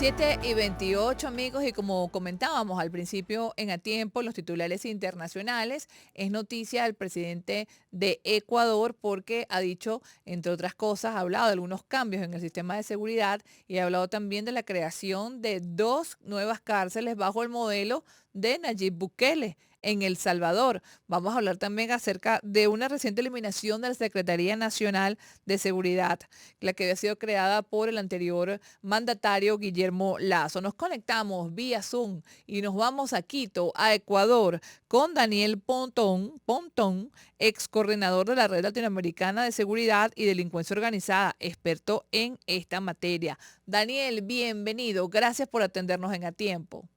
7:28 amigos, y como comentábamos al principio en A Tiempo, los titulares internacionales, es noticia el presidente de Ecuador porque ha dicho, entre otras cosas, ha hablado de algunos cambios en el sistema de seguridad y ha hablado también de la creación de 2 nuevas cárceles bajo el modelo de Nayib Bukele en El Salvador. Vamos a hablar también acerca de una reciente eliminación de la Secretaría Nacional de Seguridad, la que había sido creada por el anterior mandatario Guillermo Lazo. Nos conectamos vía Zoom y nos vamos a Quito, a Ecuador, con Daniel Pontón, ex coordinador de la Red Latinoamericana de Seguridad y Delincuencia Organizada, experto en esta materia. Daniel, bienvenido. Gracias por atendernos en A Tiempo.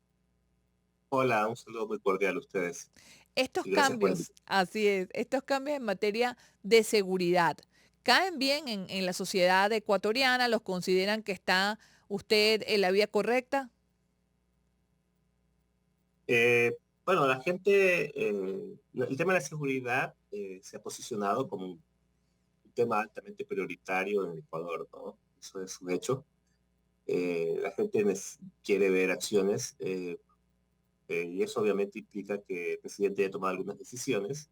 Hola, un saludo muy cordial a ustedes Estos y gracias por cambios, invitarme. así es, estos cambios en materia de seguridad, ¿caen bien en la sociedad ecuatoriana? ¿Los consideran que está usted en la vía correcta? Eh, bueno, la gente, el tema de la seguridad se ha posicionado como un tema altamente prioritario en el Ecuador, ¿no? Eso es un hecho. La gente quiere ver acciones y eso obviamente implica que el presidente haya tomado algunas decisiones.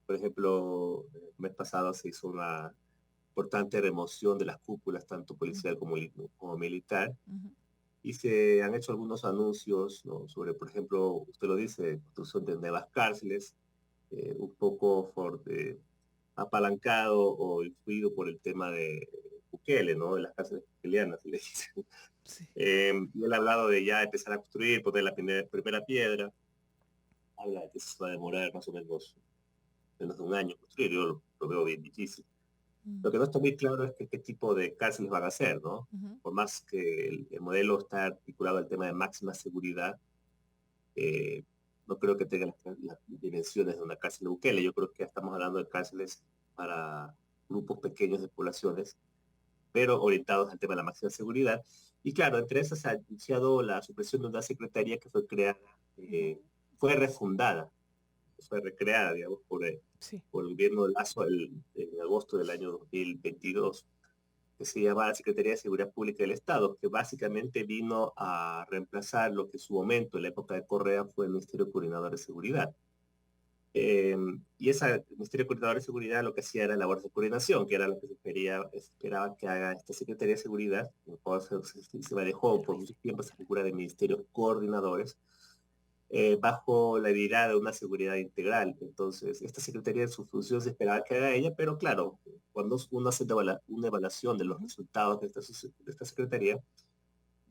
Por ejemplo, el mes pasado se hizo una importante remoción de las cúpulas, tanto policial como militar. Ujú. Y se han hecho algunos anuncios, ¿no? Sobre, por ejemplo, usted lo dice, construcción de nuevas cárceles, un poco apalancado o influido por el tema de Bukele, ¿no? De las cárceles bukeleanas, le dicen. Sí. Y él ha hablado de ya empezar a construir, poner la primera piedra, habla de que eso va a demorar más o menos de un año construir, yo lo veo bien difícil. Lo Mm. que no está muy claro es que qué tipo de cárceles van a ser, ¿no? Ujú. Por más que el modelo está articulado al tema de máxima seguridad, eh, no creo que tenga las dimensiones de una cárcel de Bukele. Yo creo que estamos hablando de cárceles para grupos pequeños de poblaciones, pero orientados al tema de la máxima seguridad. Y claro, entre esas se ha anunciado la supresión de una secretaría que fue creada, fue refundada, fue recreada, digamos, Sí. por el gobierno de Lazo en agosto del año 2022, que se llama Secretaría de Seguridad Pública del Estado, que básicamente vino a reemplazar lo que en su momento, en la época de Correa, fue el Ministerio Coordinador de Seguridad. Eh, y ese Ministerio Coordinador de Seguridad lo que hacía era labor de coordinación, que era lo que esperaba que haga esta Secretaría de Seguridad, en el cual se manejó por mucho tiempo esa figura de ministerios coordinadores, bajo la idea de una seguridad integral. Entonces, esta Secretaría en su función se esperaba que haga ella, pero claro, cuando uno hace una evaluación de los Ujú. resultados de esta Secretaría,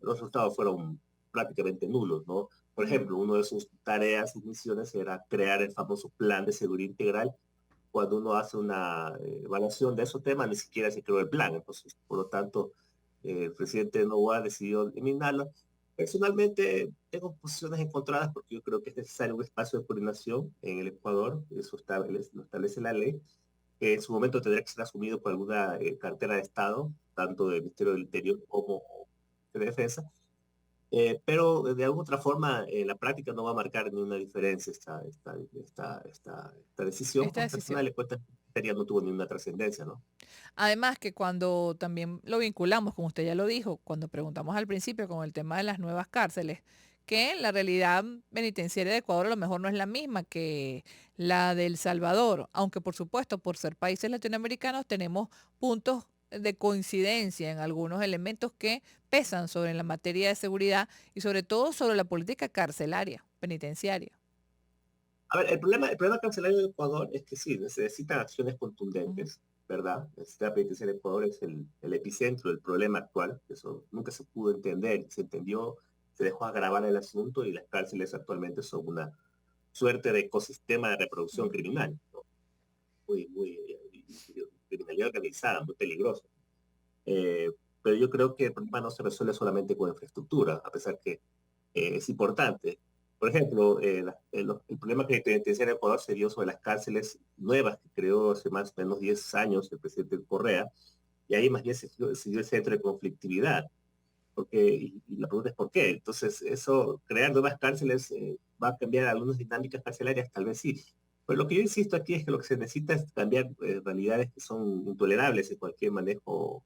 los resultados fueron prácticamente nulos, ¿no? Por Mm. ejemplo, una de sus tareas y misiones era crear el famoso plan de seguridad integral. Cuando uno hace una evaluación de esos temas, ni siquiera se creó el plan. Entonces, por lo tanto, el presidente Noboa decidió eliminarlo. Personalmente, tengo posiciones encontradas porque yo creo que es necesario un espacio de coordinación en el Ecuador. Eso lo establece la ley, que en su momento tendrá que ser asumido por alguna cartera de Estado, tanto del Ministerio del Interior como de Defensa, pero de alguna otra forma la práctica no va a marcar ninguna diferencia esta decisión, Esta porque al final decisión. de cuentas no tuvo ninguna trascendencia, ¿no? Además que cuando también lo vinculamos, como usted ya lo dijo, cuando preguntamos al principio con el tema de las nuevas cárceles, que la realidad penitenciaria de Ecuador a lo mejor no es la misma que la de El Salvador, aunque por supuesto por ser países latinoamericanos tenemos puntos de coincidencia en algunos elementos que pesan sobre la materia de seguridad y sobre todo sobre la política carcelaria, penitenciaria. A ver, el problema carcelario de Ecuador es que sí, se necesitan acciones Ujú. contundentes, ¿verdad? El sistema penitenciario de Ecuador es el epicentro del problema actual, eso nunca se pudo entender, se entendió, se dejó agravar el asunto y las cárceles actualmente son una suerte de ecosistema de reproducción Ujú. criminal, ¿no? Muy criminalidad organizada, muy peligrosa. Eh, pero yo creo que el problema no se resuelve solamente con infraestructura, a pesar que es importante. Por ejemplo, el problema que penitenciario en Ecuador se dio sobre las cárceles nuevas que creó hace más o menos 10 años el presidente Correa, y ahí más bien se dio el centro de conflictividad. Y la pregunta es ¿por qué? Entonces, eso, crear nuevas cárceles va a cambiar algunas dinámicas carcelarias, tal vez sí. Pero lo que yo insisto aquí es que lo que se necesita es cambiar realidades que son intolerables en cualquier manejo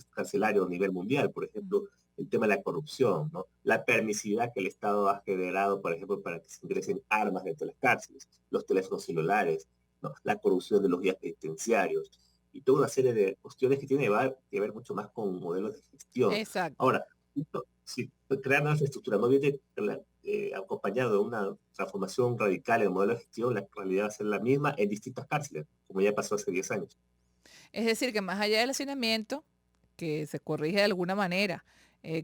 carcelario a nivel mundial, por ejemplo, el tema de la corrupción, ¿no? La permisividad que el Estado ha generado, por ejemplo, para que se ingresen armas dentro de las cárceles, los teléfonos celulares, ¿no? La corrupción de los guías penitenciarios y toda una serie de cuestiones que tienen que ver mucho más con modelos de gestión. Exacto. Ahora, si crear nueva infraestructura no viene acompañado de una transformación radical en el modelo de gestión, la realidad va a ser la misma en distintas cárceles, como ya pasó hace 10 años. Es decir, que más allá del hacinamiento, que se corrige de alguna manera,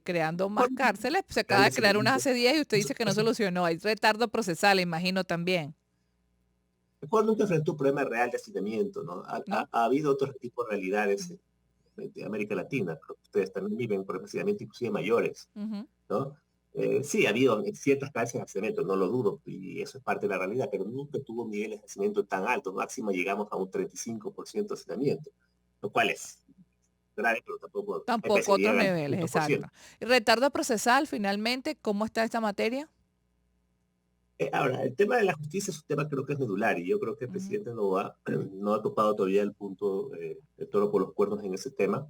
creando más cárceles, pues se acaba de crear unas hace 10 y usted dice que no solucionó. Hay retardo procesal, imagino también, Ecuador nunca enfrentó un problema real de hacinamiento, ¿no? ¿no? Ha habido otros tipos de realidades de América Latina, creo que ustedes también viven problemas de hacinamiento inclusive mayores, Ujú. ¿no? Sí, ha habido en ciertas cárceles de hacinamiento, no lo dudo, y eso es parte de la realidad, pero nunca tuvo niveles de hacinamiento tan altos, máximo llegamos a un 35% de hacinamiento, lo cual es grave, pero tampoco hay países Tampoco que otros llegan al niveles, 100%. exacto. Y retardo procesal, finalmente, ¿cómo está esta materia? Ahora, el tema de la justicia es un tema creo que es medular y yo creo que el Ujú, presidente no ha topado todavía el punto de toro por los cuernos en ese tema.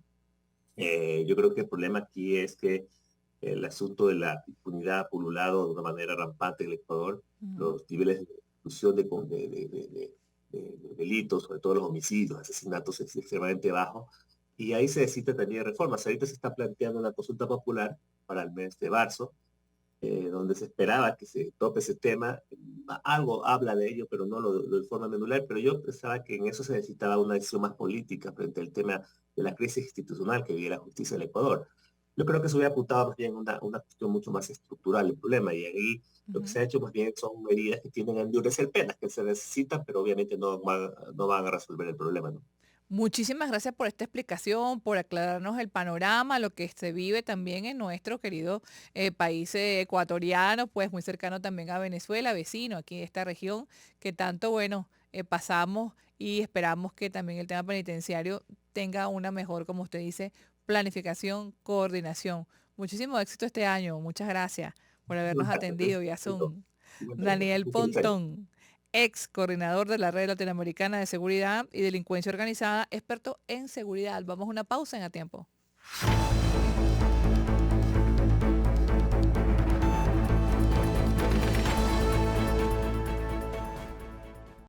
Yo creo que el problema aquí es que el asunto de la impunidad ha pululado de una manera rampante en el Ecuador. ujú, Los niveles de ejecución de delitos, sobre todo los homicidios, asesinatos, es extremadamente bajo. Y ahí se necesita también reformas. Ahorita se está planteando una consulta popular para el mes de marzo donde se esperaba que se tope ese tema. Algo habla de ello, pero no de forma medular, pero yo pensaba que en eso se necesitaba una decisión más política frente al tema de la crisis institucional que vive la justicia en Ecuador. Yo creo que se hubiera apuntado más bien una cuestión mucho más estructural el problema, y ahí lo que ujú. se ha hecho más bien son medidas que tienden a endurecer penas que se necesitan, pero obviamente no van a resolver el problema, ¿no? Muchísimas gracias por esta explicación, por aclararnos el panorama, lo que se vive también en nuestro querido país ecuatoriano, pues muy cercano también a Venezuela, vecino aquí de esta región, que tanto, bueno, pasamos y esperamos que también el tema penitenciario tenga una mejor, como usted dice, planificación, coordinación. Muchísimo éxito este año. Muchas gracias por habernos atendido vía Zoom. Daniel Feliz año. Pontón, ex coordinador de la Red Latinoamericana de Seguridad y Delincuencia Organizada, experto en seguridad. Vamos a una pausa en A Tiempo.